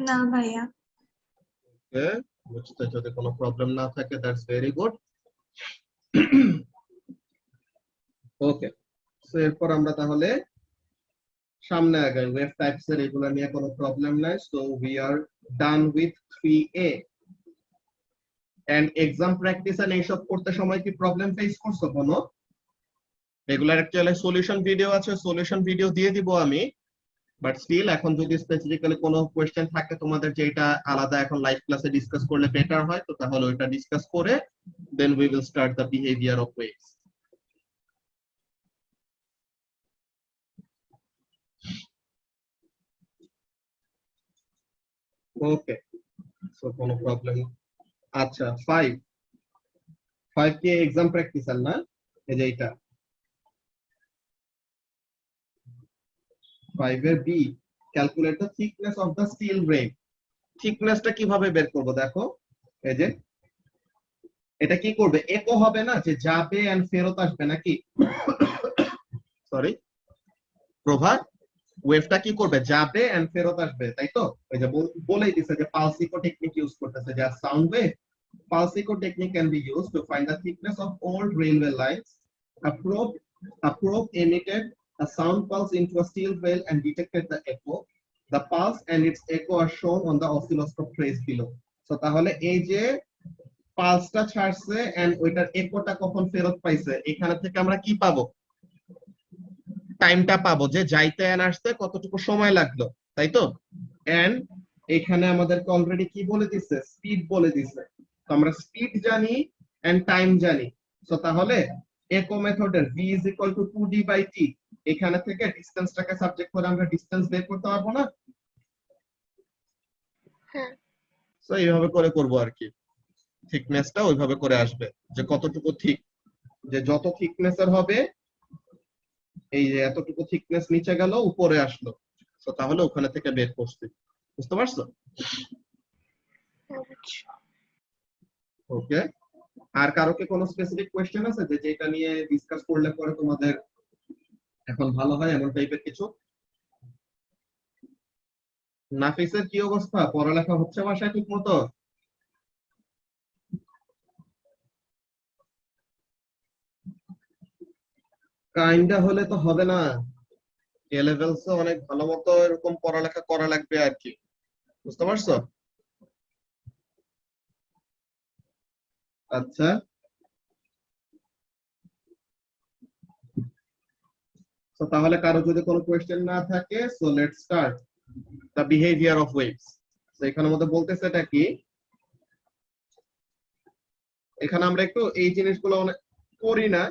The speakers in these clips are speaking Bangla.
না ভাইয়া। ওকে, বুঝতে যদি কোনো প্রবলেম না থাকে that's very good. Okay, so এরপর আমরা তাহলে সামনে আগাই। ওয়েভ টাইপস এর এগুলো নিয়ে কোনো প্রবলেম নাই। So we are done with 3A। And exam practice and এইসব করতে সময় কি প্রবলেম ফেস করছো কোনো? রেগুলার অ্যাকচুয়ালি সলিউশন ভিডিও আছে, সলিউশন ভিডিও দিয়ে দিব আমি। বাট স্টিল এখন যদি স্পেসিফিক্যালি কোনো কোয়েশ্চেন থাকে তোমাদের যেটা আলাদা এখন লাইভ ক্লাসে ডিসকাস করলে বেটার হয়, তো তাহলে ওইটা ডিসকাস করে then we will start the behaviour of waves. Okay, so কোনো প্রবলেম। আচ্ছা, 5 কি এক্সাম প্র্যাকটিসার না? এই যে এটা 5 এর B, calculate the thickness of the steel rail. থিকনেসটা কিভাবে বের করব? দেখো এই যে এটা কি করবে, একো হবে না যে যাবে এন্ড ফেরত আসবে নাকি? সরি প্রভা, ওয়েভটা কি করবে, যাবে এন্ড ফেরত আসবে, তাই তো? ওই যে বলেই দিছে যে পালস ইকো টেকনিক ইউজ করতেছে, যে sound wave pulse echo technique can be used to find the thickness of old railway lines. A probe emitted a sound pulse into a steel rail and detected the echo. The pulse and its echo are shown on the oscilloscope trace below. So তাহলে এই যে পালসটা ছাড়ছে এন্ড ওইটার একোটা কখন ফেরত পাইছে, এখানে থেকে আমরা কি পাবো, টাইমটা পাবো যে যাইতে এন্ড আসতে কতটুকু সময় লাগলো, তাই তো? এন্ড এখানে আমাদেরকে অলরেডি কি বলে দিছে, স্পিড বলে দিছে। তো আমরা স্পিড জানি এন্ড টাইম জানি। সো তাহলে একো মেথডের v is equal to 2d/t, এখানে থেকে ডিসটেন্সটাকে সাবজেক্ট করে আমরা ডিসটেন্স বের করতে পারবো না? হ্যাঁ। সো এইভাবে করে করব আর কি, থিকনেসটা ওইভাবে করে আসবে যে কতটুকু থিক, যে যত থিকনেসের হবে এই যে এতটুকু থিকনেস নিচে গেল উপরে আসলো, তো তাহলে ওখানে থেকে বের করছি। বুঝতে পারছো? ওকে, আর কারো কি কোনো স্পেসিফিক কোশ্চেন আছে যে যেটা নিয়ে ডিসকাস করলে পরে তোমাদের এখন ভালো হয় এমন টাইপের কিছু? নাফিসের কি অবস্থা, পড়ালেখা হচ্ছে বাসায় ঠিক মতো? কাইন্ডা হলে তো হবে না, এ লেভেলস অনেক ভালো মতো এরকম পড়ালেখা করা লাগবে আর কি। বুঝতে পারছো? আচ্ছা, তো তাহলে কারো যদি কোনো কোয়েশ্চেন না থাকে, so let's start the behaviour of waves. তো এখানের মধ্যে বলতেছে এটা কি, এখানে আমরা একটু এই জিনিসগুলো অনেক করি না,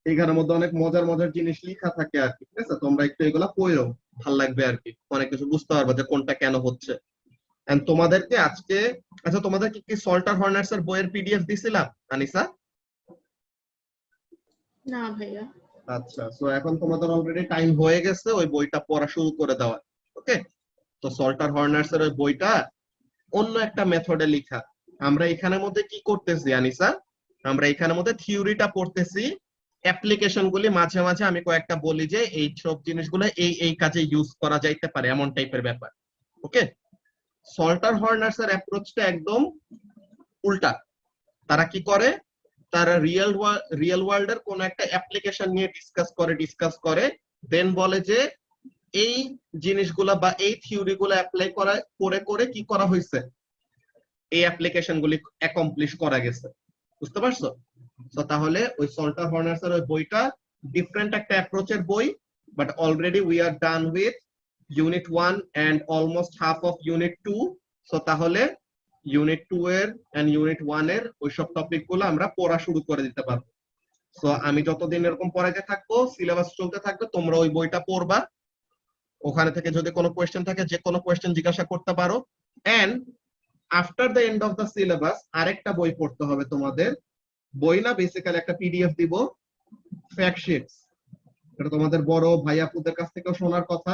এখানের মধ্যে অনেক মজার মজার জিনিস লেখা থাকে আর কি, ঠিক আছে? তোমরা একটু এগুলা পড়ো, ভাল লাগবে আর কি, অনেক কিছু বুঝতে পারবে যে কোনটা কেন হচ্ছে। এন্ড তোমাদেরকে আজকে, আচ্ছা তোমাদেরকে কি সল্টার হর্নার্স এর বইয়ের পিডিএফ দিছিলাম আনিসা? না ভাইয়া। আচ্ছা, সো এখন তোমাদের অলরেডি টাইম হয়ে গেছে ওই বইটা পড়া শুরু করে দেওয়া। ওকে, তো সল্টার হর্নার্স এর ওই বইটা অন্য একটা মেথডে লেখা। আমরা এখানের মধ্যে কি করতেছি আনিসা, আমরা এখানের মধ্যে থিওরিটা পড়তেছি, অ্যাপ্লিকেশন গুলি মাঝে মাঝে আমি কয়েকটা বলি যে এই সব জিনিসগুলো এই এই কাজে ইউজ করা যাইতে পারে, এমন টাইপের ব্যাপার। ওকে, সল্টার হর্নার্স এর অ্যাপ্রোচটা একদম উল্টা। তারা কি করে, তারা রিয়েল ওয়ার্ল্ড এর কোন একটা অ্যাপ্লিকেশন নিয়ে ডিসকাস করে দেন বলে যে এই জিনিসগুলা বা এই থিওরি গুলো অ্যাপ্লাই করে কি করা হয়েছে, এই অ্যাপ্লিকেশন গুলি অ্যাকমপ্লিশ করা গেছে। বুঝতে পারছো? তো তাহলে ওই সল্টার হর্নার্স এর ওই বইটা ডিফারেন্ট একটা অ্যাপ্রোচের বই, but already we are done with unit 1 and almost half of unit 2। So তাহলে ইউনিট 2 এর এন্ড ইউনিট 1 এর ওইসব টপিক গুলো আমরা পড়া শুরু করে দিতে পারবো। সো আমি যতদিন এরকম পড়াইতে থাকবো, সিলেবাস চলতে থাকবে, তোমরা ওই বইটা পড়বা, ওখানে থেকে যদি কোনো কোয়েশ্চেন থাকে যে কোনো কোয়েশ্চেন জিজ্ঞাসা করতে পারো। And after the end of the syllabus আরেকটা বই পড়তে হবে তোমাদের, বই না বেসিক্যালি একটা পিডিএফ দিব, ফ্যাক্ট শিটস। এটা তোমাদের বড় ভাই আপুদের কাছ থেকেও শোনার কথা,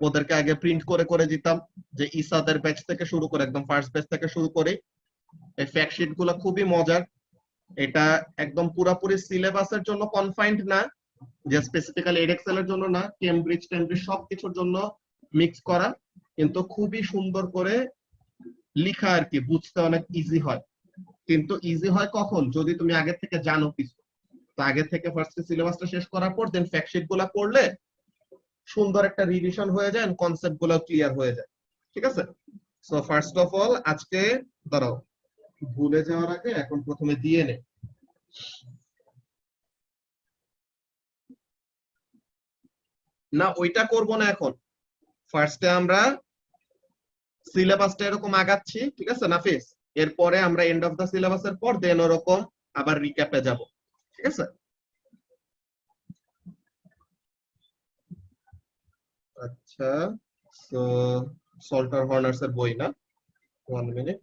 ওদেরকে আগে প্রিন্ট করে করে দিতাম, যে ইসাদের ব্যাচ থেকে শুরু করে একদম ফার্স্ট ব্যাচ থেকে শুরু করে। এই ফ্যাক্ট শিট গুলো খুবই মজার, এটা একদম পুরাপুরি সিলেবাসের জন্য কনফাইন্ড না, যে স্পেসিফিক্যালি এডএক্সএল এর জন্য না, কেমব্রিজ সবকিছুর জন্য মিক্স করা। কিন্তু খুবই সুন্দর করে লিখা আর কি, বুঝতে অনেক ইজি হয়। কিন্তু ইজি হয় কখন, যদি তুমি আগে থেকে জানো কিছু। তো আগে থেকে ফার্স্ট সিলেবাসটা শেষ করার পর দেন ফ্যাক্ট গুলা পড়লে সুন্দর একটা রিভিশন হয়ে যায়, কনসেপ্ট গুলো ক্লিয়ার হয়ে যায়। ঠিক আছে? সো ফার্স্ট অফ অল আজকে দাঁড়াও, ভুলে যাওয়ার আগে এখন প্রথমে দিয়ে নে। না ওইটা করব না এখন, ফার্স্টে আমরা সিলেবাসটা এরকম আগাচ্ছি, ঠিক আছে নাফিস? এরপরে আমরা এন্ড অফ দা সিলেবাসের পর দেন ওরকম আবার রিক্যাপে যাব, ঠিক আছে? আচ্ছা, সো সল্টার হর্নার্স এর বই না, 1 মিনিট।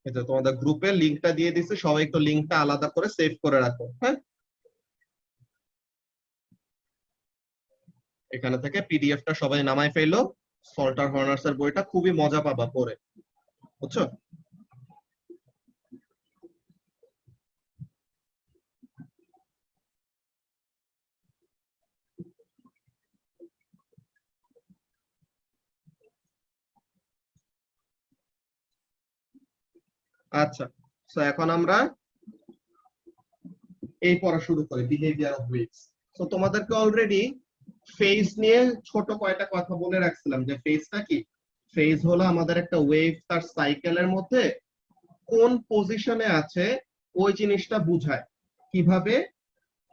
এই যে তোমাদের গ্রুপে লিংকটা দিয়ে দিছি, সবাই একটু লিংকটা আলাদা করে সেভ করে রাখো, হ্যাঁ? এখানে থেকে পিডিএফটা সবাই নামায় ফেলো। সল্টার হর্নার্স এর বইটা খুবই মজা পাবা পড়ে, বুঝছো? আচ্ছা, তো এখন আমরা এই পড়া শুরু করি, বিহেভিয়ার অফ ওয়েভস। তো তোমাদেরকে অলরেডি ফেজ নিয়ে ছোট কয়টা কথা বলে রাখছিলাম, যে ফেজটা কি। ফেজ হলো আমাদের একটা ওয়েভ তার সাইকেলের মধ্যে কোন পজিশনে আছে ওই জিনিসটা বুঝায়। কিভাবে?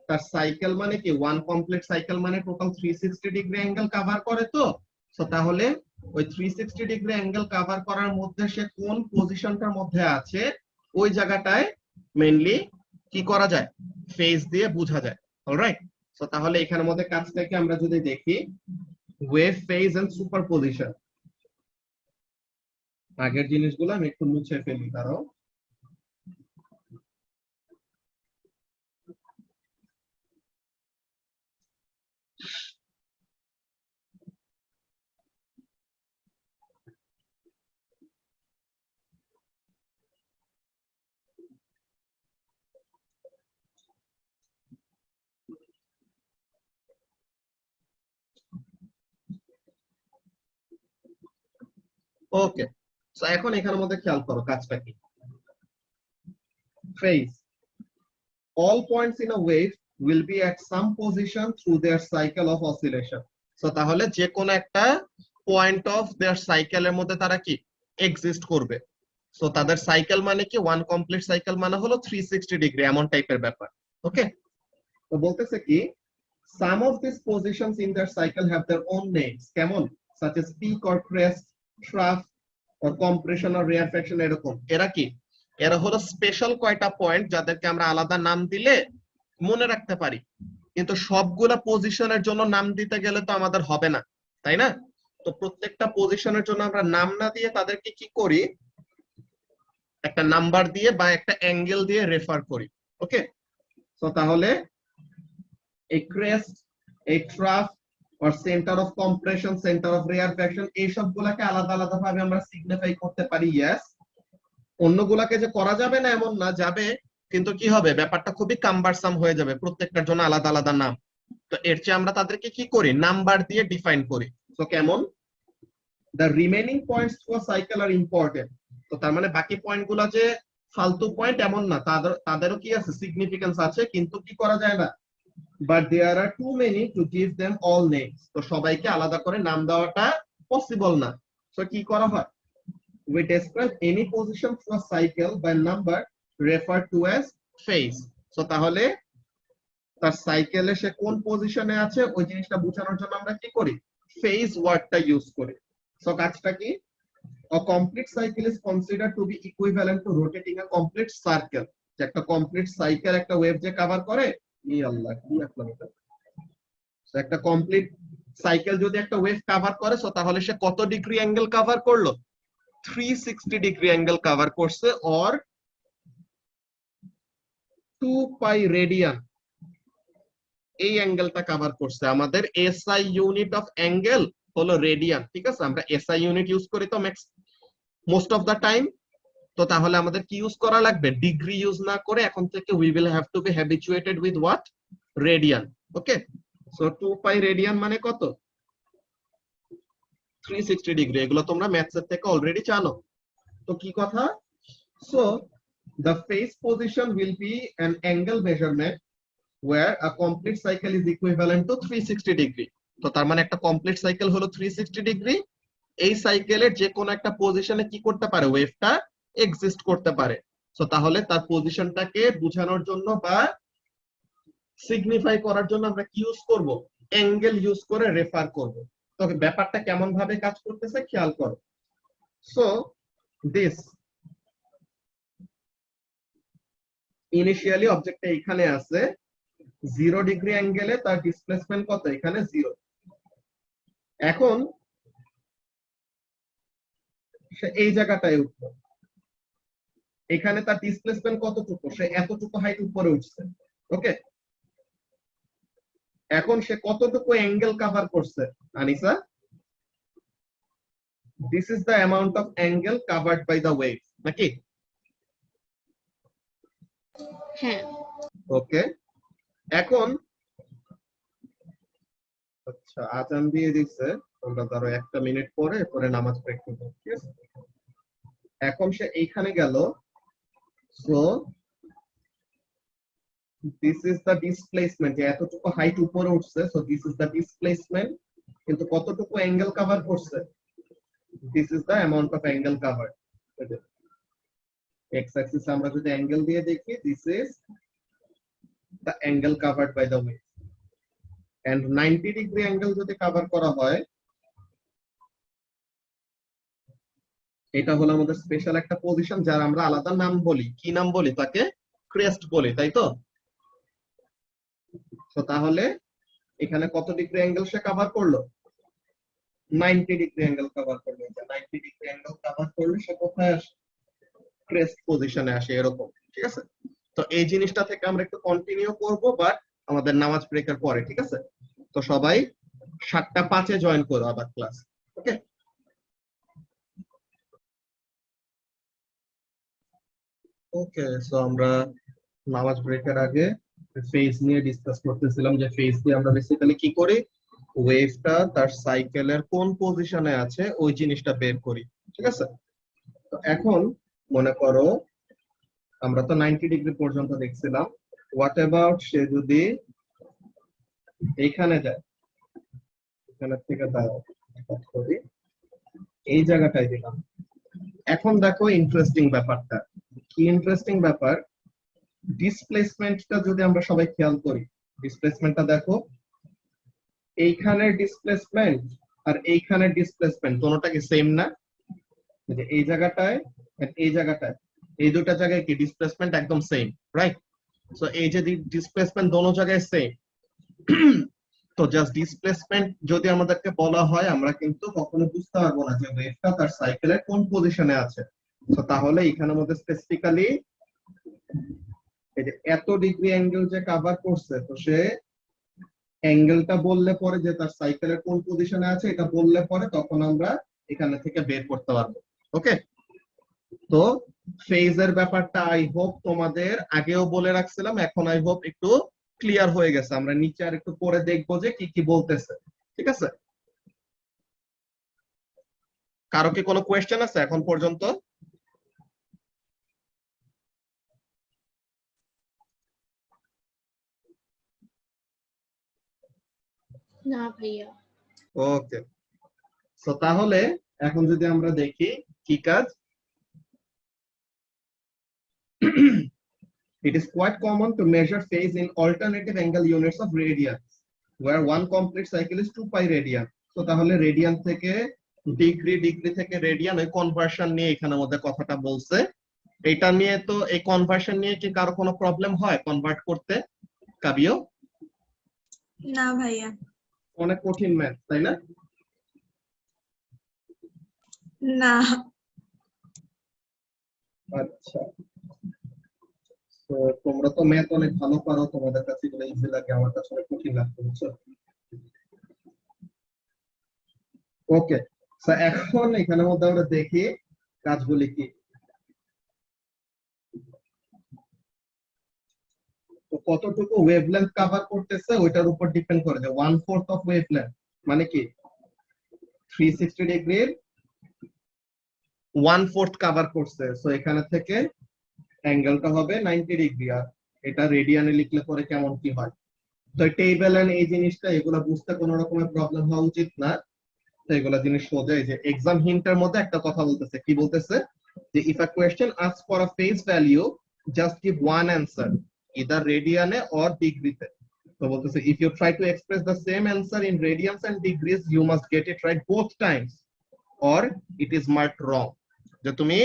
তার সাইকেল মানে কি, ওয়ান কমপ্লিট সাইকেল মানে টোটাল 360 ডিগ্রি অ্যাঙ্গেল কভার করে। তো সো তাহলে ওই 360 ডিগ্রি অ্যাঙ্গেল কভার করার মধ্যে সে কোন পজিশনটার মধ্যে আছে ওই জায়গাটায় মেইনলি কি করা যায়, ফেজ দিয়ে বোঝা যায়। অলরাইট, সো তাহলে এখানের মধ্যে কাজটাকে আমরা যদি দেখি, ওয়েভ ফেজ এন্ড সুপারপজিশন। আগের জিনিসগুলো আমি একটু মুছে ফেলি, দাঁড়াও। ওকে, সো এখন এখানের মধ্যে খেয়াল করো কাজটা কি। Phase, all points in a wave will be at some position through their cycle of oscillation. So তাহলে যে কোন একটা পয়েন্ট অফ দেয়ার সাইকেলের মধ্যে তারা কি এক্সিস্ট করবে। সো তাদের সাইকেল মানে কি, ওয়ান কমপ্লিট সাইকেল মানে হলো 360 ডিগ্রি, এমন টাইপের ব্যাপার। ওকে, তো বলতেছে কি, some of these positions in their cycle have their own names, কেমন, such as peak or crest, trough or compression or rarefaction, এরকম। এরা কি, এরা হলো স্পেশাল কয়টা পয়েন্ট যাদেরকে আমরা আলাদা নাম দিলে মনে রাখতে পারি। কিন্তু সবগুলা পজিশনের জন্য নাম দিতে গেলে তো আমাদের হবে না, তাই না? তো প্রত্যেকটা পজিশনের জন্য আমরা নাম না দিয়ে তাদেরকে কি করি, একটা নাম্বার দিয়ে বা একটা অ্যাঙ্গেল দিয়ে রেফার করি। ওকে, তো তাহলে এই ক্রেস্ট, এই trough or center of compression, center of rarefaction, এই সবগুলাকে আলাদা আলাদা ভাবে আমরা সিগনিফাই করতে পারি। ইয়েস, অন্যগুলাকে যে করা যাবে না এমন না, যাবে, কিন্তু কি হবে, ব্যাপারটা খুবই কাম্বারসাম হয়ে যাবে, প্রত্যেকটার জন্য আলাদা আলাদা নাম। তো এর চেয়ে আমরা তাদেরকে কি করি, নাম্বার দিয়ে ডিফাইন করি। তো কেমন, the remaining points to a cycle are important. তো তার মানে বাকি পয়েন্টগুলো যে ফালতু পয়েন্ট এমন না, তাদেরও কি আছে, সিগনিফিকেন্স আছে, কিন্তু কি করা যায় না, but there are too many to give them all names. তো সবাইকে আলাদা করে নাম দেওয়াটা পসিবল না। তো কি করা হয়, we describe any position through a cycle by number referred to as phase. So তাহলে তার সাইকেলে সে কোন পজিশনে আছে ওই জিনিসটা বোঝানোর জন্য আমরা কি করি, ফেজ ওয়ার্ডটা ইউজ করি। সো কাজটা কি, a complete cycle is considered to be equivalent to rotating a complete circle. যে একটা কমপ্লিট সাইকেল একটা ওয়েভ যে কভার করে, ই আল্লাহ কি আসলাম এটা, সো একটা কমপ্লিট সাইকেল যদি একটা ওয়েভ কভার করে, সো তাহলে সে কত ডিগ্রি অ্যাঙ্গেল কভার করলো, 360 ডিগ্রি অ্যাঙ্গেল কভার করছে, অর 2 পাই রেডিয়ান এই অ্যাঙ্গেলটা কভার করছে। আমাদের এসআই ইউনিট অফ অ্যাঙ্গেল হলো রেডিয়ান, ঠিক আছে? আমরা এসআই ইউনিট ইউজ করি তো মোস্ট অফ দা টাইম। তো তাহলে আমাদের কি ইউজ করা লাগবে? ডিগ্রি ইউজ না করে এখন থেকে we will have to be habituated with what? Radian. Okay, so 2 pi radian মানে কত? 360 ডিগ্রি। এগুলো তোমরা ম্যাথস থেকে অলরেডি জানো। তো কি কথা? So the phase position will be an angle measurement where a complete cycle is equivalent to 360 degree. তো তার মানে একটা কমপ্লিট সাইকেল হলো 360 ডিগ্রি। এই সাইকেলের যে কোনো একটা পজিশনে কি করতে পারে? ওয়েভটা এক্সিস্ট করতে পারে। সো তাহলে তার পজিশনটাকে বোঝানোর জন্য বা সিগনিফাই করার জন্য আমরা কি ইউজ করব? অ্যাঙ্গেল ইউজ করে রেফার করব। তো ব্যাপারটা কেমন ভাবে কাজ করতেছে খেয়াল করো। সো দিস ইনিশিয়ালি অবজেক্টটা এখানে আছে 0 ডিগ্রি অ্যাঙ্গেলে, তার ডিসপ্লেসমেন্ট কত? এখানে 0। এখন সে এই জায়গাটায় উঠলো, এখানে তার ডিসপ্লেসমেন্ট কতটুকু? সে এতটুকু হাইট উপরে উঠছে। ওকে, এখন সে কতটুকু অ্যাঙ্গেল কভার করছে Anisa? This is the amount of angle covered by the wave, নাকি? হ্যাঁ। ওকে, এখন আচ্ছা আজান দিয়ে দিচ্ছে, আমরা ধরো 1 মিনিট পরে নামাজ পড়ে করব, ঠিক আছে? এখন সে এইখানে গেল। So this is the displacement, যে এতটুকু হাইট উপরে উঠছে। So this is the displacement, কিন্তু কতটুকু অ্যাঙ্গেল কভার করছে? This is the amount of angle cover. X axis আমরা যদি অ্যাঙ্গেল দিয়ে দেখি, this is the angle covered by the wave. And 90 degree angle যদি কভার করা হয়, এটা হলো আমাদের স্পেশাল একটা পজিশন, যার আমরা আলাদা নাম বলি। কি নাম বলি? তাকে ক্রেস্ট বলি, তাই তো? তো তাহলে এখানে কত ডিগ্রি অ্যাঙ্গেল সে কভার করলো? 90 ডিগ্রি অ্যাঙ্গেল কভার করলো। 90 ডিগ্রি অ্যাঙ্গেল কভার করলে সে কোথায় আসে? ক্রেস্ট পজিশনে আসে, এরকম, ঠিক আছে? তো এই জিনিসটা থেকে আমরা একটু কন্টিনিউ করব, বাট আমাদের নামাজ ব্রেকের পরে, ঠিক আছে? তো সবাই 7:05 জয়েন করো আবার ক্লাস। ওকে, ওকে। সো আমরা নামাজ ব্রেকের আগে ফেজ নিয়ে ডিসকাস করতেছিলাম, যে ফেজ দিয়ে আমরা বেসিক্যালি কি করি? ওয়েভটা তার সাইকেলের কোন পজিশনে আছে ওই জিনিসটা বের করি, ঠিক আছে? তো এখন মনে করো আমরা তো 90 ডিগ্রি পর্যন্ত দেখছিলাম। হোয়াট অ্যাবাউট সে যদি এইখানে যায়, এখানে থেকে দাঁড়াও করি, এই জায়গাটায় দিলাম। এখন দেখো ইন্টারেস্টিং ব্যাপারটা কি? ইন্টারেস্টিং ব্যাপার, ডিসপ্লেসমেন্টটা যদি আমরা সবাই খেয়াল করি, ডিসপ্লেসমেন্টটা দেখো, এইখানের ডিসপ্লেসমেন্ট আর এইখানের ডিসপ্লেসমেন্ট দুটোটা কি সেম না? যে এই জায়গাটায় আর এই জায়গাটায়, এই দুটো জায়গায় কি ডিসপ্লেসমেন্ট একদম সেম, রাইট? সো এই যে ডিসপ্লেসমেন্ট দোনো জায়গায় সেম, তো জাস্ট ডিসপ্লেসমেন্ট যদি আমাদেরকে বলা হয়, আমরা কিন্তু কখনো বুঝতে পারবো না যে ওয়েভটা তার সাইকেলের কোন পজিশনে আছে। তো তাহলে এখানে আমাদের স্পেসিফিক্যালি এই যে এত ডিগ্রি অ্যাঙ্গেল যে কভার করছে, তো সে অ্যাঙ্গেলটা বললে পরে যে তার সাইকেলের কোন পজিশনে আছে, এটা বললে পরে তখন আমরা এখানে থেকে বের করতে পারবো। ওকে, তো ফেজের ব্যাপারটা আই হোপ তোমাদের আগেও বলে রাখছিলাম, এখন আই হোপ একটু ক্লিয়ার হয়ে গেছে। আমরা নিচে আর একটু পরে দেখবো যে কি কি বলতেছে, ঠিক আছে? কারো কি কোনো কোয়েশ্চেন আছে এখন পর্যন্ত? না ভাইয়া। ওকে, সো তাহলে এখন যদি আমরা দেখি কি কাজ। It is quite common to measure phase in alternative angle units of radians, where one complete cycle is 2 pi radian. So তাহলে রেডিয়ান থেকে ডিগ্রি, ডিগ্রি থেকে রেডিয়ান, ওই কনভার্সন নিয়ে এখানে আমাদের কথাটা বলছে। এটা নিয়ে তো এই কনভার্সন নিয়ে কি কারো কোনো প্রবলেম হয় কনভার্ট করতে? কাবিও? না ভাইয়া। অনেক কঠিন ম্যাথ, তাই না? না। আচ্ছা, তো তোমরা তো ম্যাথ অনেক ভালো পারো, তোমাদের কাছে এগুলো ইজি লাগে, আমার কাছে অনেক কঠিন লাগছে, বুঝছো? ওকে, সো এখন এখানের মধ্যে আমরা দেখি কাজগুলি কি। তো কতটুকু ওয়েভলেন্থ কভার করতেছে ওইটার উপর ডিপেন্ড করে, যে 1/4 অফ ওয়েভলেন্থ মানে কি 360 ডিগ্রির 1/4 কভার করছে। সো এখানে থেকে অ্যাঙ্গেলটা হবে 90 ডিগ্রি। আর এটা রেডিয়ানে লিখলে পরে কেমন কি হয়। তো টেবিল এন্ড এই জিনিসটা এগুলা বুঝতে কোনো রকমের প্রবলেম হওয়া উচিত না। তো এগুলা জিনিস সোজা। এই যে এক্সাম হিন্টের মধ্যে একটা কথা বলতেছে, কি বলতেছে, যে if a question ask for a face value just give one answer either রেডিয়ানে অর ডিগ্রিতে। তো বলতেছে if you try to express the same answer in radians and degrees you must get it right both times or it is marked wrong. যে তুমি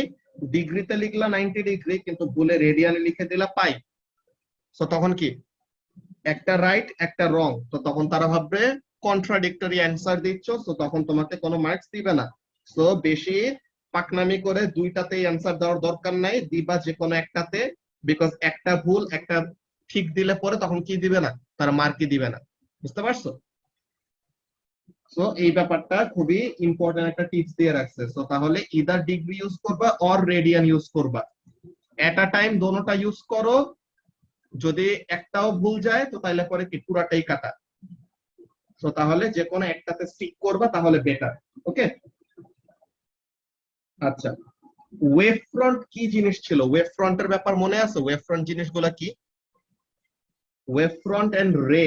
ডিগ্রিতে লিখলা 90 ডিগ্রি কিন্তু ভুলে রেডিয়ানে লিখে দিলা পাই, সো তখন কি একটা রাইট একটা রং, তো তখন তারা ভাববে কন্ট্রাডিক্টরি অ্যান্সার দিচ্ছ, সো তখন তোমাকে কোনো মার্কস দিবে না। সো বেশি পাকনামি করে দুইটাতেই অ্যান্সার দেওয়ার দরকার নাই, দিবা যে কোনো একটাতে, বিকজ একটা ভুল একটা ঠিক দিলে পরে তখন কি দিবে না, তারা মার্কই দিবে না। বুঝতে পারছো? সো এই ব্যাপারটা খুবই ইম্পর্টেন্ট একটা টিপস দিয়ে রাখছে। সো তাহলে ইদার ডিগ্রি ইউজ করবা অর রেডিয়ান ইউজ করবা, এট আ টাইম দোনোটা ইউজ করো। যদি একটাও ভুল যায় তো তাহলে পরে কি পুরাটাই কাটা। তো তাহলে যে কোনো একটাতে স্টিক করবা তাহলে বেটার। ওকে, আচ্ছা, ওয়েভ ফ্রন্ট কি জিনিস ছিল? ওয়েভ ফ্রন্টের ব্যাপার মনে আছে? ওয়েভ ফ্রন্ট জিনিসগুলা কি? ওয়েভ ফ্রন্ট এন্ড রে।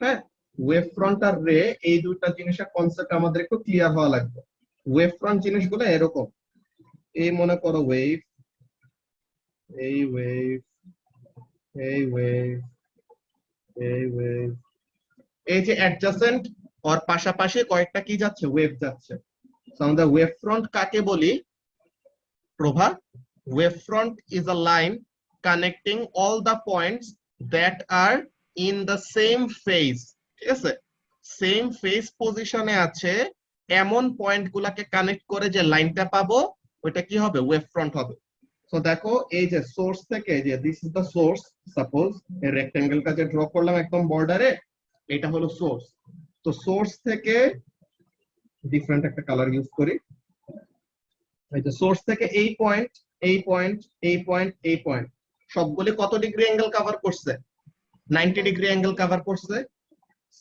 হ্যাঁ, ওয়েভ ফ্রন্ট আর রে এই দুইটা জিনিসের কনসেপ্ট আমাদের একটু ক্লিয়ার হওয়া লাগবে। ওয়েভ ফ্রন্ট জিনিসগুলো এরকম, এই মনে করো ওয়েভ, এই ওয়েভ, এই ওয়েভ, এই ওয়েভ, এই যে অ্যাডজাসেন্ট ওর পাশাপাশি কয়েকটা কি যাচ্ছে, ওয়েভ যাচ্ছে। So আমাদের ওয়েভ ফ্রন্ট কাকে বলি প্রভা? Wave front is a line connecting all the points that are in the same phase. ঠিক আছে, সেম ফেজ পজিশনে আছে এমন পয়েন্ট গুলাকে কানেক্ট করে যে লাইনটা পাবো ওইটা কি হবে, ওয়েভ ফ্রন্ট হবে। তো দেখো এই যে সোর্স থেকে, যে this is the source, suppose এই রেক্টেঙ্গেলটা যে ড্র করলাম একদম বর্ডারে, এটা হলো সোর্স। তো সোর্স থেকে ডিফারেন্ট একটা কালার ইউজ করি, এই যে সোর্স থেকে এই পয়েন্ট, এই পয়েন্ট, এই পয়েন্ট, এই পয়েন্ট সবগুলি কত ডিগ্রি অ্যাঙ্গেল কভার করছে? 90 ডিগ্রি অ্যাঙ্গেল কভার করছে।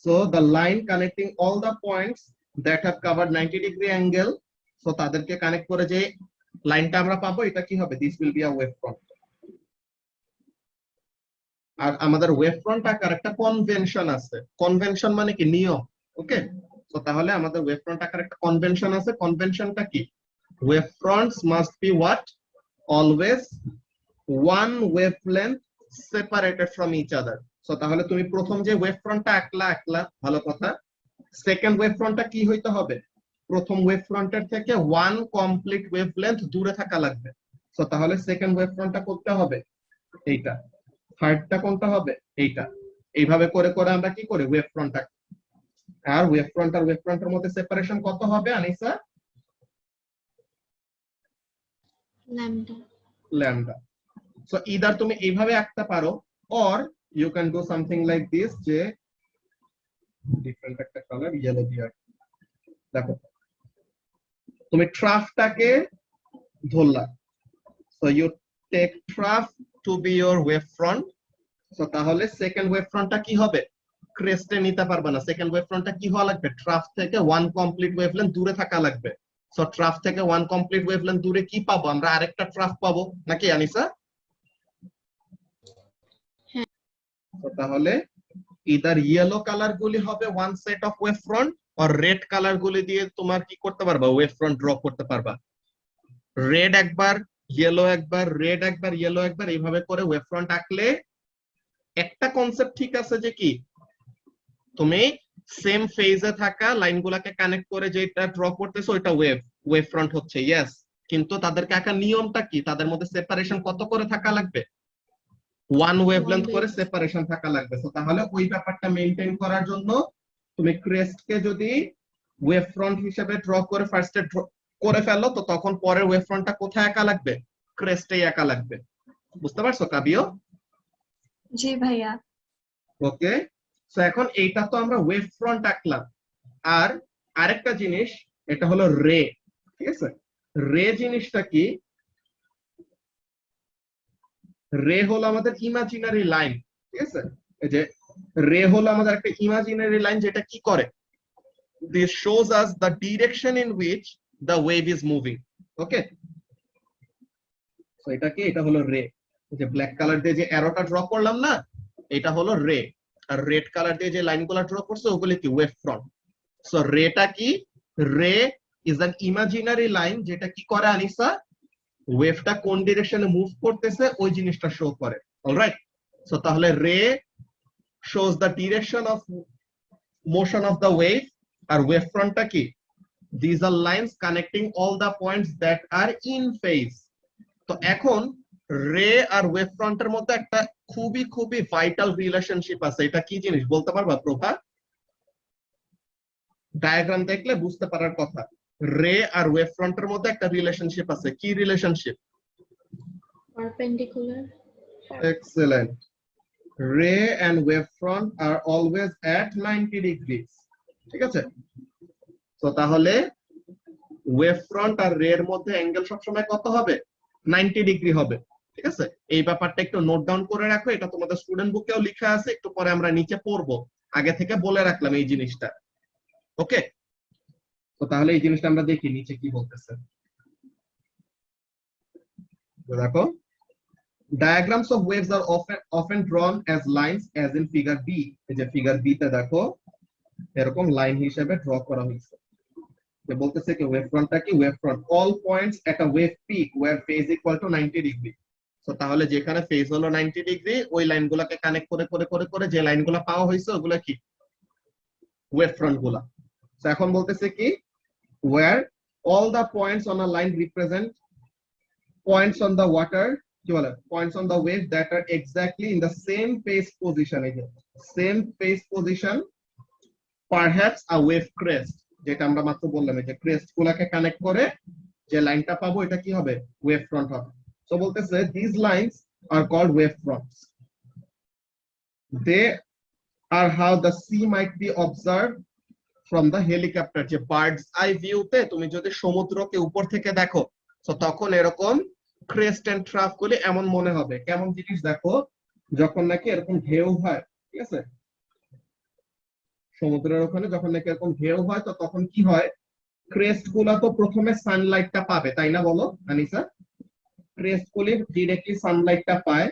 So the line connecting all the points that have covered 90 degree angle, so তাদেরকে কানেক্ট করে যে লাইনটা আমরা পাবো এটা কি হবে, this will be a wave front. আর আমাদের ওয়েভ ফ্রন্ট আকার একটা কনভেনশন আছে। কনভেনশন মানে কি, নিয়ম। ওকে, তো তাহলে আমাদের ওয়েভ ফ্রন্ট আকার একটা কনভেনশন আছে। কনভেনশনটা কি? Wave fronts must be what, always one wavelength separated from each other. So তাহলে তুমি প্রথম যে ওয়েভ ফ্রন্টটা আঁকলা ভালো কথা, সেকেন্ড ওয়েভ ফ্রন্টটা কি হইতে হবে, প্রথম ওয়েভ ফ্রন্টের থেকে ওয়ান কমপ্লিট ওয়েভলেন্থ দূরে থাকা লাগবে। সো তাহলে সেকেন্ড ওয়েভ ফ্রন্টটা করতে হবে এইটা, থার্ডটা কোনটা হবে, এইটা। এইভাবে করে করে আমরা কি করি, ওয়েভ ফ্রন্টটা। আর ওয়েভ ফ্রন্ট আর ওয়েভ ফ্রন্টের মধ্যে সেপারেশন কত হবে Anisa? Lambda. Lambda. So either তুমি এইভাবে আঁকতে পারো, or you can do something like this, যে ডিফারেন্ট একটা কালার ইয়েলো দিয়ে। দেখো তুমি ট্রাফটাকে ধরলা, so you take trough to be your wave front. So তাহলে সেকেন্ড ওয়েভ ফ্রন্টটা কি হবে, ক্রেস্টে নিতে পারবে না। সেকেন্ড ওয়েভ ফ্রন্টটা কি হওয়া লাগবে, ট্রাফ থেকে ওয়ান কমপ্লিট ওয়েভলেন্থ দূরে থাকা লাগবে। সো ট্রাফ থেকে ওয়ান কমপ্লিট ওয়েভলেন্থ দূরে কি পাবো আমরা, আরেকটা ট্রাফ পাবো নাকি আনিসা? তাহলে ইদার ইয়েলো কালার গুলি হবে one set of wave front, আর রেড কালার গুলি দিয়ে তোমার কি করতে পারবা, ওয়েভ ফ্রন্ট ড্র করতে পারবা। রেড একবার, ইয়েলো একবার, রেড একবার, ইয়েলো একবার, এইভাবে করে ওয়েভ ফ্রন্ট আঁকলে একটা কনসেপ্ট ঠিক আছে, যে কি তুমি সেম ফেজে থাকা লাইনগুলোকে কানেক্ট করে যেটা ড্র করতেছো ওইটা ওয়েভ ফ্রন্ট হচ্ছে, ইয়েস। কিন্তু তাদেরকে আঁকার নিয়মটা কি, তাদের মধ্যে সেপারেশন কত করে থাকা লাগবে, ওয়ান ওয়েভলেন্থ করে সেপারেশন থাকা লাগবে। তো তাহলে ওই ব্যাপারটা মেইনটেইন করার জন্য তুমি ক্রেস্টকে যদি ওয়েভ ফ্রন্ট হিসেবে ড্র করে ফার্স্টে করে ফেলো, তো তখন পরের ওয়েভ ফ্রন্টটা কোথায় আঁকা লাগবে, ক্রেস্টেই আঁকা লাগবে। বুঝতে পারছো কাবিও? জি ভাইয়া। ওকে, সো এখন এইটা তো আমরা ওয়েভ ফ্রন্ট আঁকলাম। আর আরেকটা জিনিস, এটা হলো রে, ঠিক আছে? রে জিনিসটা কি? রে হলো আমাদের ইমাজিনারি লাইন, ঠিক আছে? এই যে রে হলো আমাদের একটা ইমাজিনারি লাইন, যেটা কি করে, this shows us the direction in which the wave is moving. ওকে, তো এটা কি? এটা হলো রে। যে ব্ল্যাক কালার দিয়ে যে অ্যারোটা ড্র করলাম না, এটা হলো রে। আর রেড কালার দিয়ে যে লাইনগুলো ড্র করছে ওগুলো কি? Wave front. সো রেটা কি? রে ইজ অ্যান ইমাজিনারি লাইন, যেটা কি করে আনিসা? ওয়েভটা কোন ডিরেকশনে মুভ করতেছে ওই জিনিসটা শো করে। অলরাইট, সো তাহলে রে shows the direction of motion of the wave, আর ওয়েভ ফ্রন্টটা কি? these are lines connecting all the points that are in phase. তো এখন রে আর ওয়েভ ফ্রন্টের মধ্যে একটা খুবই খুবই ভাইটাল রিলেশনশিপ আছে। এটা কি জিনিস বলতে পারবা প্রভা? ডায়াগ্রাম দেখলে বুঝতে পারার কথা। রে আর ওয়েভ ফ্রন্টের মধ্যে একটা রিলেশনশিপ আছে। কি relationship? perpendicular. Excellent. Ray and wave front are always at 90 degrees, ঠিক আছে? তো তাহলে ওয়েভ ফ্রন্ট আর রে এর মধ্যে অ্যাঙ্গেল সবসময় কত হবে? 90 ডিগ্রি হবে, ঠিক আছে? এই ব্যাপারটা একটু নোট ডাউন করে রাখো, এটা তোমাদের স্টুডেন্ট বুকেও লেখা আছে, একটু পরে আমরা নিচে পড়বো, আগে থেকে বলে রাখলাম এই জিনিসটা। ওকে, তো তাহলে এই জিনিসটা আমরা দেখি নিচে কি বলতেছে। দেখো, diagrams of waves are often drawn as lines as in figure B. এই যে ফিগার বি তে দেখো এরকম লাইন হিসেবে ড্র করা হয়েছে। যে বলতেছে কি ওয়েভ ফ্রন্টটা কি? Wave front all points at a wave peak where phase equal to 90 degree. তো তাহলে যেখানে ফেজ হলো 90 ডিগ্রি, ওই লাইনগুলোকে কানেক্ট করে করে করে করে যে লাইনগুলো পাওয়া হয়েছে ওগুলো কি? ওয়েভ ফ্রন্ট গুলা। তো এখন বলতেছে কি where all the points on a line represent points on the water, কি বলে, points on the wave that are exactly in the same phase position. এই যে same phase position, perhaps a wave crest, যেটা আমরা মাত্র বললাম, এই যে ক্রেস্ট গুলাকে কানেক্ট করে যে লাইনটা পাবো এটা কি হবে? ওয়েভ ফ্রন্ট হবে। তো বলতেছে these lines are called wave fronts. They are how the sea might be observed from the helicopter. যে বার্ডস আই ভিউতে তুমি যদি সমুদ্রকে উপর থেকে দেখো, তো তখন এরকম ক্রেস্ট এন্ড ট্রাফ গুলি এমন মনে হবে। কেমন জিনিস? দেখো, যখন নাকি এরকম ঢেউ হয়, ঠিক আছে, সমুদ্রের ওখানে যখন নাকি এরকম ঢেউ হয়, তো তখন কি হয়? ক্রেস্ট গুলা তো প্রথমে সানলাইটটা পাবে, তাই না বলো আনিসা? ক্রেস্ট গুলি ডিরেক্টলি সানলাইটটা পায়,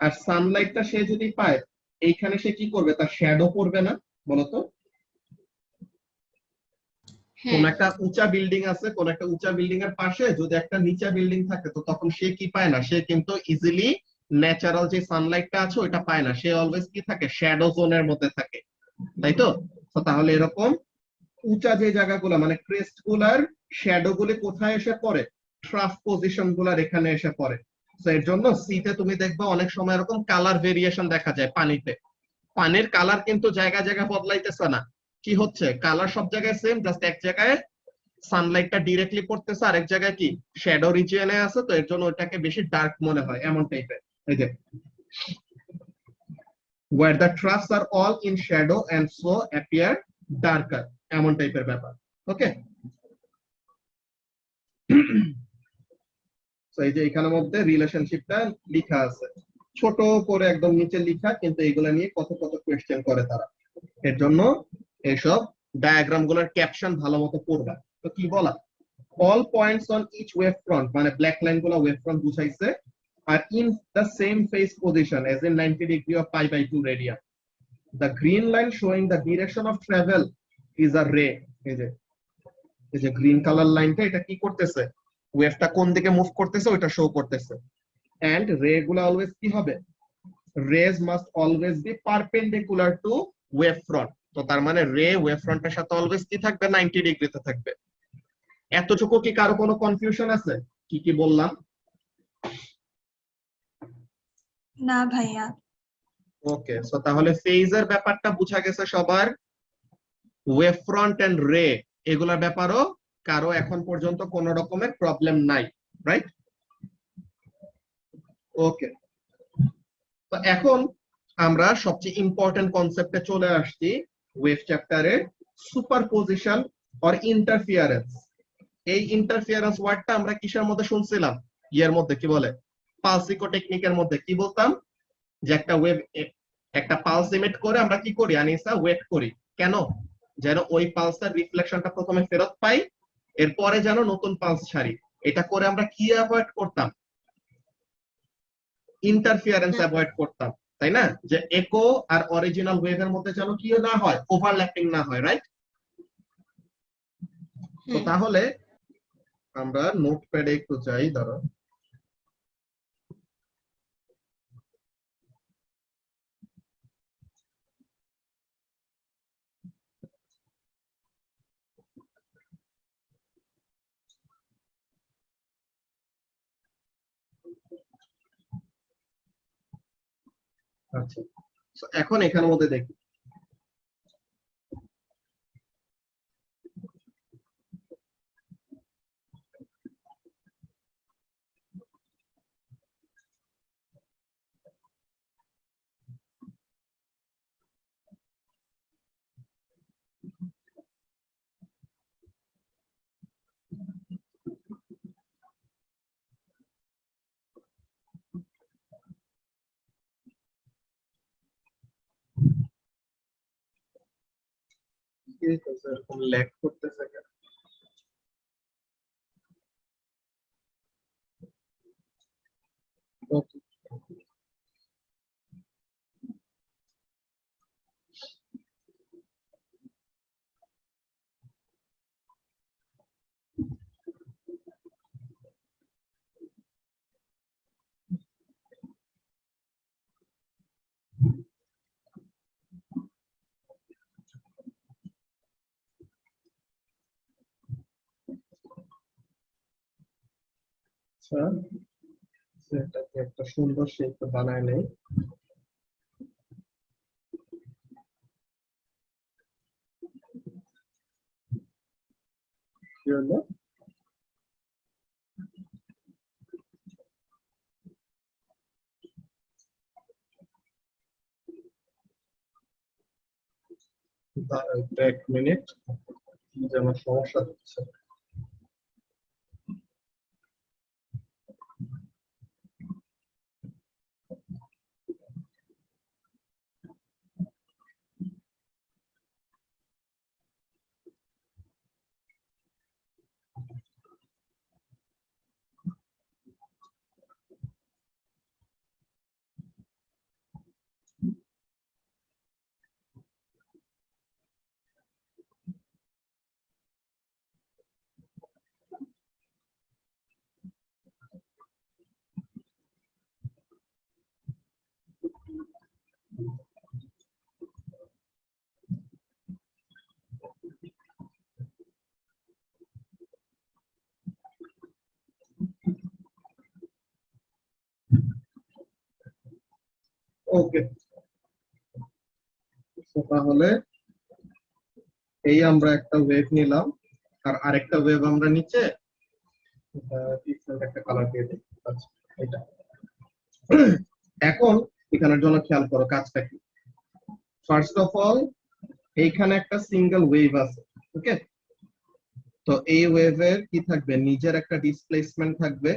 আর সানলাইটটা সে যদি পায়, এইখানে সে কি করবে? তার শ্যাডো পড়বে না? বলতো, কোন হ্যাঁ, একটা উঁচা বিল্ডিং আছে, কোন একটা উঁচা বিল্ডিং এর পাশে যদি একটা নিচা বিল্ডিং থাকে, তো তখন সে কি পায় না? সে কিন্তু ইজিলি ন্যাচারাল যে সানলাইটটা আছে ওইটা পায় না, সে অলওয়েজ কি থাকে? শ্যাডো জোনের মধ্যে থাকে, তাই তো? তো তাহলে এরকম উঁচা যে জায়গাগুলো মানে ক্রেস্ট গুলার শ্যাডো গুলি কোথায় এসে পড়ে? ট্রাফ পজিশন গুলার এখানে এসে পড়ে। তো এর জন্য সিতে তুমি দেখবা অনেক সময় এরকম কালার ভেরিয়েশন দেখা যায় পানিতে। পানির কালার কিন্তু জায়গায় জায়গায় বদলাইতেছে না, কি হচ্ছে? কালার সব জায়গায় সেম, জাস্ট এক জায়গায় সানলাইটটা ডিরেক্টলি পড়তেছে, আর এক জায়গায় কি শ্যাডো রিজিয়নে আছে, তো এর জন্য ওটাকে বেশি ডার্ক মনে হয়, এমন টাইপের। এই যে where the troughs are all in shadow and so appear darker, এমন টাইপের ব্যাপার। ওকে, তো এই যে এখানের মধ্যে রিলেশনশিপটা লেখা আছে, ছোট করে একদম নিচে লেখা, কিন্তু এগুলা নিয়ে কত কত কোয়েশ্চেন করে তারা। এর জন্য এইসব ডায়াগ্রাম গুলোর ক্যাপশন ভালো মতো পড়বা। তো কি বলা? all points on each wave front, মানে ব্ল্যাক লাইন গুলো ওয়েভ ফ্রন্ট বুঝাইছে, আর in the same phase position as in 90 degree of pi by 2 radian. The green line showing the direction of travel is a ray. এই যে গ্রিন কালার লাইনটা, এটা কি করতেছে? ওয়েভটা কোন দিকে মুভ করতেছে ওইটা শো করতেছে। এন্ড রে গুলো অলওয়েজ কি হবে? Rays must always be perpendicular to wave front. তো তার মানে রে ওয়েভ ফ্রন্টের সাথে অলওয়েজ কি থাকবে? 90 ডিগ্রিতে থাকবে। এতটুকু কি কারো কোনো কনফিউশন আছে? কি কি বললাম? না ভাইয়া। ওকে, সো তাহলে ফেজের ব্যাপারটা বুঝা গেছে সবার। ওয়েভ ফ্রন্ট এন্ড রে এগুলোর ব্যাপারও কারো এখন পর্যন্ত কোনো রকমের প্রবলেম নাই, রাইট? ওকে, তো এখন আমরা সবচেয়ে ইম্পর্টেন্ট কনসেপ্টে চলে আসছি ওয়েভ চ্যাপ্টারের, সুপারপজিশন অর ইন্টারফিয়ারেন্স। এই ইন্টারফিয়ারেন্স ওয়ার্ডটা আমরা কিসের মধ্যে শুনছিলাম? ইয়ের মধ্যে কি বলে, পালস ইকো টেকনিকের মধ্যে কি বলতাম, যে একটা ওয়েভ, একটা পালস ইমিট করে আমরা কি করি আনিসা, ওয়েট করি। কেন? যেন ওই পালসের রিফ্লেকশনটা প্রথমে ফেরত পাই, এরপরে যেন নতুন পালস ছাড়ি। এটা করে আমরা কি অ্যাভয়েড করতাম? ইন্টারফিয়ারেন্স অ্যাভয়েড করতাম, তাই না? যে একো আর অরিজিনাল ওয়েভের মধ্যে যেন কি না হয়, ওভারল্যাপিং না হয়, রাইট? তো তাহলে আমরা নোটপ্যাডে একটু যাই, ধরো আচ্ছা, তো এখন এখানের মধ্যে দেখি কি হইতেছে, এরকম ল্যাগ করতেছে কেন? Okay. আচ্ছা, সেটাকে একটা সুন্দর শেপ বানায় নেই। কি হলো? এক মিনিট, যে আমার সমস্যা হচ্ছে। ওকে, তাহলে এই আমরা একটা ওয়েভ নিলাম, আর আরেকটা ওয়েভ আমরা নিচে একটা কালার দিয়ে দিই। আচ্ছা, এটা এখন এখানের জন্য খেয়াল করো কাজটা কি। ফার্স্ট অফ অল এইখানে একটা সিঙ্গেল ওয়েভ আছে, ওকে? তো এই ওয়েভের কি থাকবে, নিজের একটা ডিসপ্লেসমেন্ট থাকবে।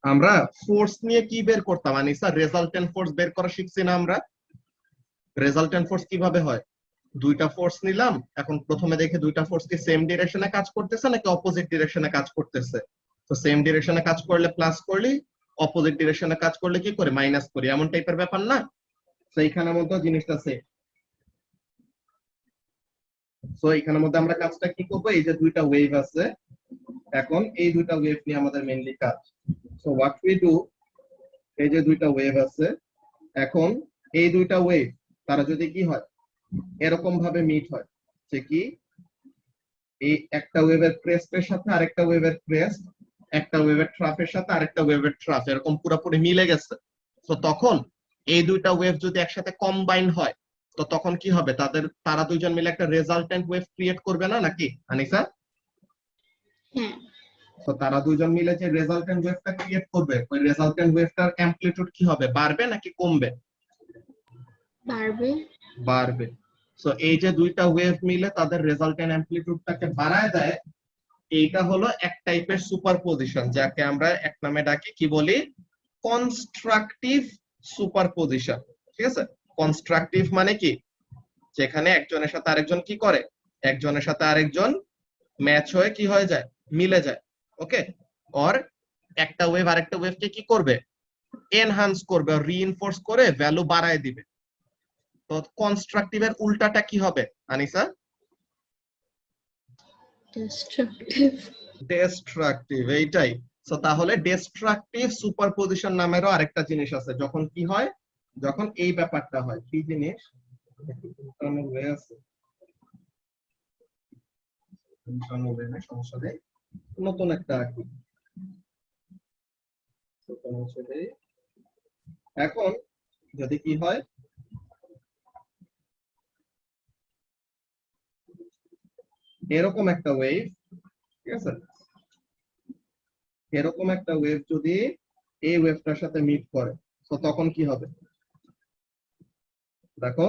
আমরা ফোর্স নিয়ে কি বের করতাম আনিসা, রেজাল্টেন্ট ফোর্স বের করা শিখছি না আমরা? রেজাল্টেন্ট ফোর্স কিভাবে হয়, দুইটা ফোর্স নিলাম, এখন প্রথমে দেখে দুইটা ফোর্স কি সেম ডিরেকশনে কাজ করতেছে নাকি অপোজিট ডিরেকশনে কাজ করতেছে। তো সেম ডিরেকশনে কাজ করলে প্লাস করলি, অপোজিট ডিরেকশনে কাজ করলে কি করে, মাইনাস করি, এমন টাইপের ব্যাপার না? তো এইখানের মধ্যে জিনিসটা সেম। সো এখানের মধ্যে আমরা কাজটা কি করবো, এই যে দুইটা ওয়েভ আছে, এখন এই দুইটা ওয়েভ নিয়ে আমাদের মেইনলি কাজ। সো হোয়াট উই ডু, এই যে দুইটা ওয়েভ আছে, এখন এই দুইটা ওয়েভ তারা যদি কি হয়, এরকম ভাবে মিট হয়, যে কি এই একটা ওয়েভের ক্রেস্টের সাথে আরেকটা ওয়েভের ক্রেস্ট, একটা ওয়েভের ট্রাফের সাথে আরেকটা ওয়েভের ট্রাফ এরকম পুরোপুরি মিলে গেছে। তো তখন এই দুইটা ওয়েভ যদি একসাথে কম্বাইন হয়, তো তখন কি হবে, তারা দুইজন মিলে একটা রেজাল্টেন্ট ওয়েভ ক্রিয়েট করবে না নাকি আনিসা? হ্যাঁ, তো তারা দুইজন মিলে যে রেজাল্টেন্ট ওয়েভটা ক্রিয়েট করবে, ওই রেজাল্টেন্ট ওয়েভটার অ্যামপ্লিটিউড কি হবে, বাড়বে নাকি কমবে? বাড়বে। বাড়বে। সো এই যে দুইটা ওয়েভ মিলে তাদের রেজাল্টেন্ট অ্যামপ্লিটিউডটাকে বাড়ায় দেয়, এইটা হলো এক টাইপের সুপারপজিশন, যাকে আমরা এক নামে ডাকি, কি বলি, কনস্ট্রাকটিভ সুপারপজিশন। ঠিক আছে, কনস্ট্রাকটিভ মানে কি, যেখানে একজনের সাথে আরেকজন কি করে, একজনের সাথে আরেকজন ম্যাচ হয়ে কি হয়ে যায়, মিলে যায়। ওকে, অর একটা ওয়েভ আরেকটা ওয়েভকে কি করবে, এনহান্স করবে, রিইনফোর্স করে ভ্যালু বাড়ায় দিবে। তো কনস্ট্রাকটিভের উল্টাটা কি হবে আনিসা? ডিস্ট্রাকটিভ। ডিস্ট্রাকটিভ, এইটাই। সো তাহলে ডিস্ট্রাকটিভ সুপারপজিশন নামেরও আরেকটা জিনিস আছে, যখন কি হয়, যখন এই ব্যাপারটা হয়। কি জিনিস, সমস্যা নেই, নতুন একটা আঁকি। এখন যদি কি হয়, এরকম একটা ওয়েভ, ঠিক আছে, এরকম একটা ওয়েভ যদি এই ওয়েভটার সাথে মিট করে, তো তখন কি হবে, দেখো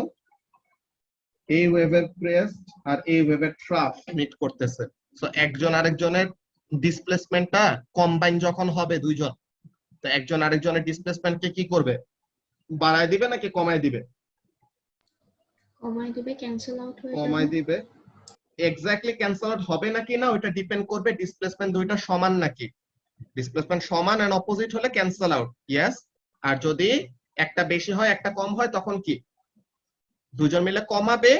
এই ওয়েভের ক্রেস্ট আর এই ওয়েভের ট্রাফ মিট করতেছে। সো একজন আরেকজনের ডিসপ্লেসমেন্টটা কম্বাইন যখন হবে দুইজন, তো একজন আরেকজনের ডিসপ্লেসমেন্টকে কি করবে, বাড়ায় দিবে নাকি কমায় দিবে? কমাই দিবে, ক্যান্সেল আউট হয়ে যাবে। কমায় দিবে। এক্স্যাক্টলি ক্যান্সেল আউট হবে নাকি না ওটা ডিপেন্ড করবে ডিসপ্লেসমেন্ট দুইটা সমান নাকি। ডিসপ্লেসমেন্ট সমান এন্ড অপোজিট হলে ক্যান্সেল আউট, ইয়েস। আর যদি একটা বেশি হয় একটা কম হয় তখন কি, দুজন মিলে কমাবে,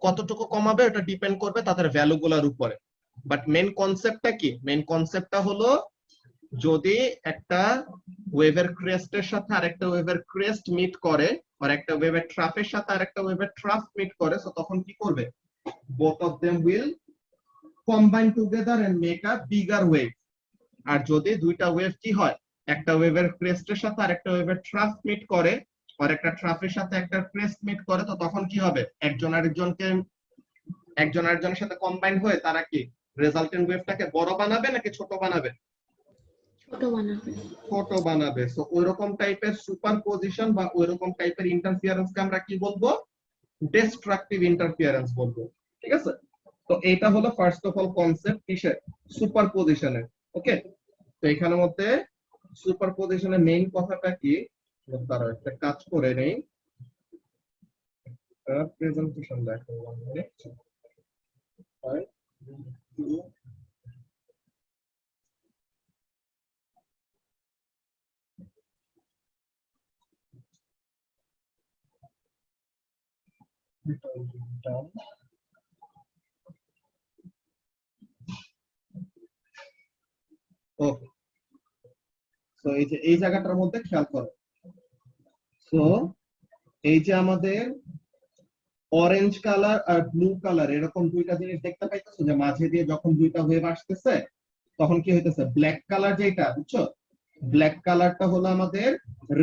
কতটুকু কমাবে ওটা ডিপেন্ড করবে তাদের ভ্যালু গুলার উপরে। বাট মেইন কনসেপ্টটা কি, মেইন কনসেপ্টটা হলো, যদি একটা ওয়েভের ক্রেস্টের সাথে আরেকটা ওয়েভের ক্রেস্ট মিট করে, আর একটা ওয়েভের ট্রাফের সাথে আরেকটা ওয়েভের ট্রাফ মিট করে, তো তখন কি করবে, both of them will combine together and make a bigger wave. আর যদি দুইটা ওয়েভ কি হয়, একটা ওয়েভের ক্রেস্টের সাথে আরেকটা ওয়েভের ট্রাফ মিট করে, আর একটা ট্রাফের সাথে একটা ক্রেস্ট মিট করে, তো তখন কি হবে, একজন আরেকজনের সাথে কম্বাইন হয়ে তারা কি রেজাল্টেন্ট ওয়েভটাকে বড় বানাবে নাকি ছোট বানাবে? ছোট বানাবে। ছোট বানাবে। সো ওইরকম টাইপের সুপারপজিশন বা ওইরকম টাইপের ইন্টারফিয়ারেন্সকে আমরা কি বলবো, ডিস্ট্রাকটিভ ইন্টারফিয়ারেন্স বলবো। ঠিক আছে, তো এটা হলো ফার্স্ট অফ অল কনসেপ্ট কিসের, সুপারপজিশনের। ওকে, তো এখানের মধ্যে সুপারপজিশনের মেইন কথাটা কি, তারা একটা কাজ করে নেই, প্রেজেন্টেশন দেখো 1 মিনিট। ওকে, তো এই যে এই জায়গাটার মধ্যে খেয়াল করো। তো এই যে আমাদের অরেঞ্জ কালার আর ব্লু কালার এরকম দুইটা জিনিস দেখতে পাইতেছো, যে মাঝে দিয়ে যখন দুইটা ওয়েভ আসতেছে তখন কি হইতেছে, ব্ল্যাক কালার যেটা, বুঝছো, ব্ল্যাক কালারটা হলো আমাদের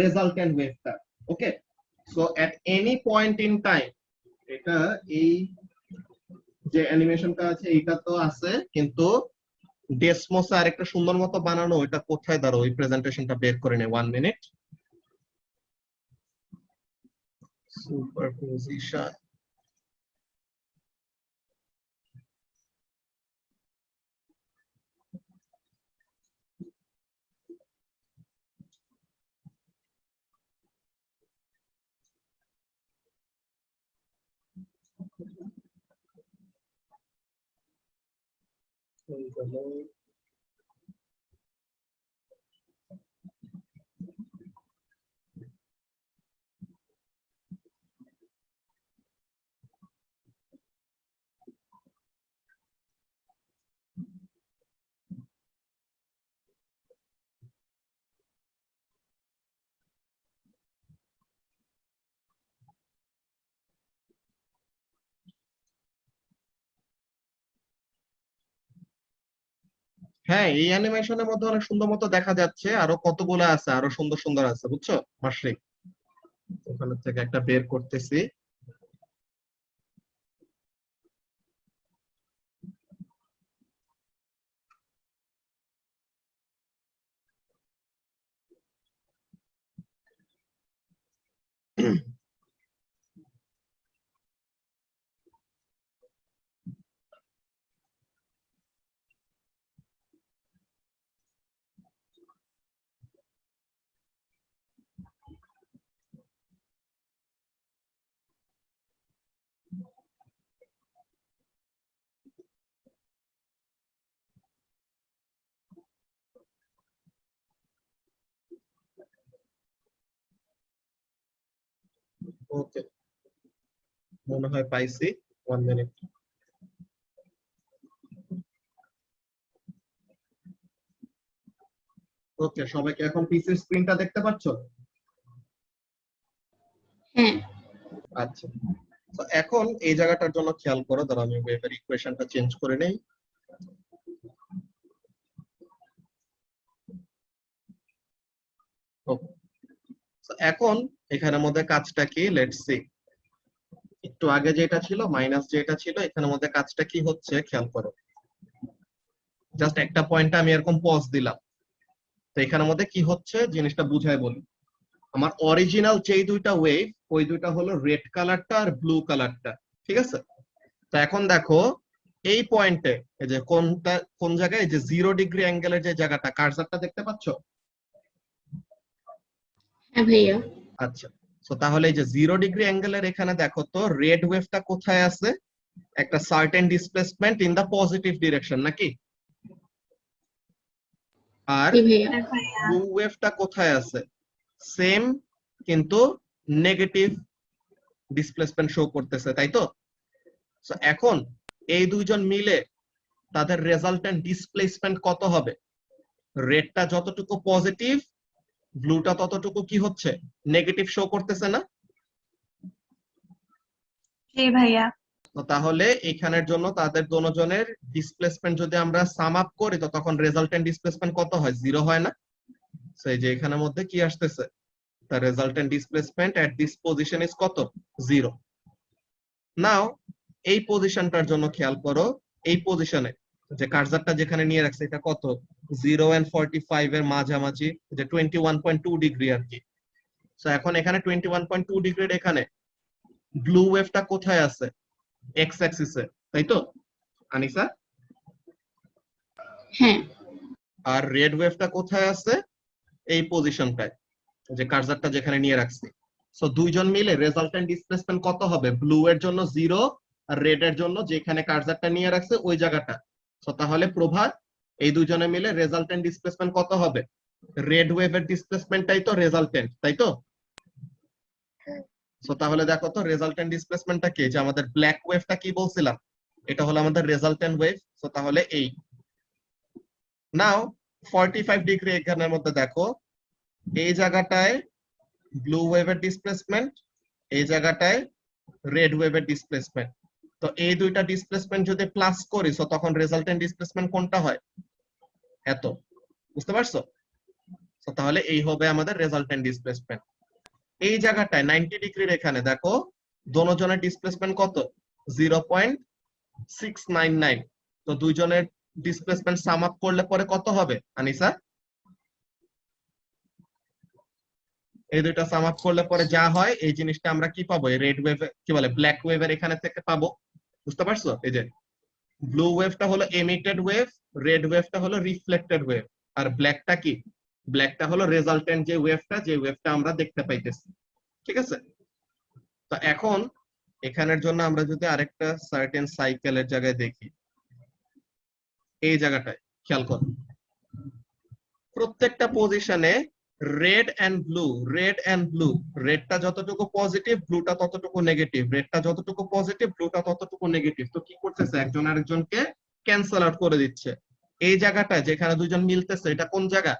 রেজাল্টেন্ট ওয়েভটা। Okay, so at any point in time, এটা এই যে অ্যানিমেশনটা আছে এইটা তো আছে, কিন্তু ডেসমোসে আরেকটা সুন্দর মতো বানানো, ওইটা কোথায়, দাঁড়ো ওই প্রেজেন্টেশনটা বের করে নে 1 মিনিট। সুপারপজিশন, হ্যাঁ এই অ্যানিমেশনের মধ্যে অনেক সুন্দর মতো দেখা যাচ্ছে, আরো কতগুলো আছে, আরো সুন্দর সুন্দর আছে, বুঝছো মাসরিক, ওখানে থেকে একটা বের করতেছি। ওকে, মনে হয় পাইছি। 1 মিনিট। ওকে, সবাইকে এখন পিসির স্ক্রিনটা দেখতে পাচ্ছ? হ্যাঁ আচ্ছা, তো এখন এই জায়গাটার জন্য খেয়াল করো, ধরো আমি ওয়েভের ইকুয়েশনটা চেঞ্জ করে নেই। এখন এখানের মধ্যে কাজটা কি, লেটস সি। একটু আগে যেটা ছিল মাইনাস যেটা ছিল, এখানের মধ্যে কাজটা কি হচ্ছে খেয়াল করো। জাস্ট একটা পয়েন্টে আমি এরকম পজ দিলাম, তো এখানের মধ্যে কি হচ্ছে জিনিসটা বুঝাই বলি। আমার অরিজিনাল যেই দুইটা ওয়েভ, ওই দুইটা হলো রেড কালারটা আর ব্লু কালারটা, ঠিক আছে? তো এখন দেখো এই পয়েন্টে, এই যে কোনটা কোন জায়গায়, এই যে 0 ডিগ্রি অ্যাঙ্গেলের যে জায়গাটা, কার্সারটা দেখতে পাচ্ছ? হ্যাঁ ভাইয়া। আচ্ছা, তো তাহলে এই যে 0 ডিগ্রি অ্যাঙ্গেলের এখানে দেখো তো রেড ওয়েভটা কোথায় আছে, একটা certain displacement in the positive direction নাকি? আর জি ভাইয়া। হ্যাঁ ভাইয়া। ব্লু ওয়েভটা কোথায় আছে, সেম কিন্তু নেগেটিভ ডিসপ্লেসমেন্ট শো করতেছে, তাই তো? So, এখন এই দুইজন মিলে তাদের রেজাল্টেন্ট ডিসপ্লেসমেন্ট কত হবে? রেডটা যতটুকু পজিটিভ, ব্লুটা ততটুকু কি হচ্ছে, নেগেটিভ শো করতেছে না? জি ভাইয়া। তো তাহলে এখানের জন্য তাদের দুজনের ডিসপ্লেসমেন্ট যদি আমরা সাম আপ করি, তো তখন রেজাল্টেন্ট ডিসপ্লেসমেন্ট কত হয়, 0 হয় না? সেই যে এখানের মধ্যে কি আসতেছে, the resultant displacement at this position is কত, 0। নাও এই পজিশনটার জন্য খেয়াল করো, এই পজিশনে যে কার্সারটা যেখানে নিয়ে রাখছে এটা কত, 0 and 45 এর মাঝামাঝি, যে 21.2 ডিগ্রি আর কি। সো এখন এখানে 21.2 ডিগ্রির এখানে ব্লু ওয়েভটা কোথায় আছে, এক্স অ্যাক্সিসে, তাই তো আনিসা? হ্যাঁ আর রেড ওয়েভটা কোথায় আছে, এই পজিশনটায়, যে কার্সারটা যেখানে নিয়ে রাখছি। সো দুইজন মিলে রেজাল্টেন্ট ডিসপ্লেসমেন্ট কত হবে, ব্লু এর জন্য 0 আর রেড এর জন্য যেখানে কার্সারটা নিয়ে রাখছে ওই জায়গাটা। সো তাহলে প্রভাত, এই দুজনে মিলে রেজাল্টেন্ট ডিসপ্লেসমেন্ট কত হবে, রেড ওয়েভের ডিসপ্লেসমেন্টটাই তো রেজাল্টেন্ট, তাই তো? সো তাহলে দেখো তো রেজাল্টেন্ট ডিসপ্লেসমেন্টটা কি, যে আমাদের ব্ল্যাক ওয়েভটা কি বলছিলাম, এটা হলো আমাদের রেজাল্টেন্ট ওয়েভ। সো তাহলে এই নাও 45 ডিগ্রি এখানের মধ্যে দেখো, এই জায়গাটায় ব্লু ওয়েভের ডিসপ্লেসমেন্ট, এই জায়গাটায় রেড ওয়েভের ডিসপ্লেসমেন্ট। তো এই দুইটা ডিসপ্লেসমেন্ট যদি প্লাস করি, তো তখন রেজাল্টেন্ট ডিসপ্লেসমেন্ট কোনটা হয়, এত। বুঝতে পারছো? তো তাহলে এই হবে আমাদের রেজাল্টেন্ট ডিসপ্লেসমেন্ট। এই জায়গাটায় 90 ডিগ্রির এখানে দেখো দোনোজনের ডিসপ্লেসমেন্ট কত, 0.699। তো দুইজনের ডিসপ্লেসমেন্ট সাম আপ করলে পরে কত হবে আনিসা? এই দুইটা সাম আপ করলে পরে যা হয়, এই জিনিসটা আমরা কি পাবো, রেড ওয়েভ, কি বলে, ব্ল্যাক ওয়েভের এখানে থেকে পাবো। বুঝতে পারছো? এই যে ব্লু ওয়েভটা হলো এমিটেড ওয়েভ, রেড ওয়েভটা হলো রিফ্লেক্টেড ওয়েভ, আর ব্ল্যাকটা কি, ব্ল্যাকটা হলো রেজাল্টেন্ট যে ওয়েভটা আমরা দেখতে পাইতেছি, ঠিক আছে? তো এখন এখানের জন্য আমরা যদি আরেকটা সার্টেন সাইকেলের জায়গায় দেখি, এই জায়গাটায় খেয়াল করো, প্রত্যেকটা পজিশনে রেড এন্ড ব্লু, রেডটা যতটুকু পজিটিভ, ব্লুটা ততটুকু নেগেটিভ, রেডটা যতটুকু পজিটিভ, ব্লুটা ততটুকু নেগেটিভ। তো কি করতেছে, একজন আরেকজনকে ক্যান্সেল আউট করে দিচ্ছে। এই জায়গাটায় যেখানে দুজন মিলতেছে, এটা কোন জায়গা,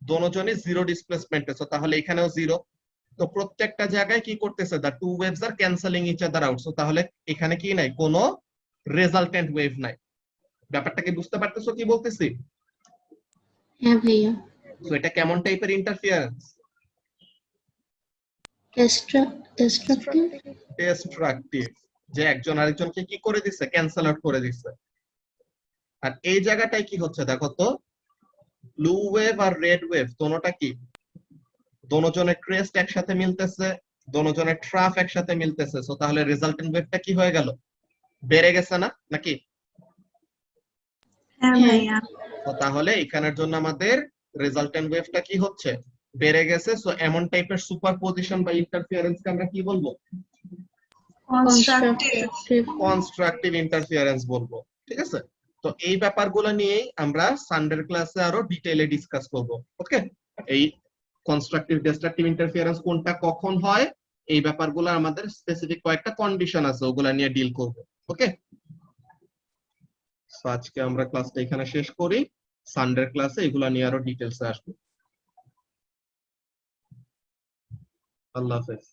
দোনোজনই 0 ডিসপ্লেসমেন্টে, সো তাহলে এখানেও 0। তো প্রত্যেকটা জায়গায় কি করতেছে, the two waves are cancelling each other out. So তাহলে এখানে কি নাই, কোনো রেজাল্টেন্ট ওয়েভ নাই। ব্যাপারটা কি বুঝতে পারতেছো কি বলতেছি? হ্যাঁ ভাইয়া। তো এটা কেমন টাইপের ইন্টারফিয়ারেন্স? ডিস্ট্রাকটিভ। ডিস্ট্রাকটিভ, যে একজন আরেকজনকে কি করে দিচ্ছে, ক্যান্সেল আউট করে দিচ্ছে। আর এই জায়গাটায় কি হচ্ছে দেখো তো, ব্লু ওয়েভ আর রেড ওয়েভ দোনোটা কি, দোনোজনের ক্রেস্ট একসাথে মিলতেছে, দোনোজনের ট্রাফ একসাথে মিলতেছে। সো তাহলে রেজাল্টেন্ট ওয়েভটা কি হয়ে গেল, বেড়ে গেছে না নাকি? হ্যাঁ হ্যাঁ ভাইয়া। তো তাহলে এখানের জন্য আমাদের রেজাল্টেন্ট ওয়েভটা কি হচ্ছে, বেড়ে গেছে। সো এমন টাইপের সুপারপজিশন বা ইন্টারফিয়ারেন্স কে আমরা কি বলবো, কনস্ট্রাকটিভ। কনস্ট্রাকটিভ ইন্টারফিয়ারেন্স বলবো, ঠিক আছে? তো এই ব্যাপারগুলো নিয়েই আমরা সানডের ক্লাসে আরো ডিটেইলে ডিসকাস করব। ওকে, এই কনস্ট্রাকটিভ ডিস্ট্রাকটিভ ইন্টারফিয়ারেন্স কোনটা কখন হয়, এই ব্যাপারগুলো আমাদের স্পেসিফিক কয়েকটা কন্ডিশন আছে, ওগুলা নিয়ে ডিল করব। ওকে, সো আজকে আমরা ক্লাসটা এখানে শেষ করি। সানডের ক্লাসে এগুলা নিয়ে আরো ডিটেলসে আসবো। আল্লাহ হাফেজ।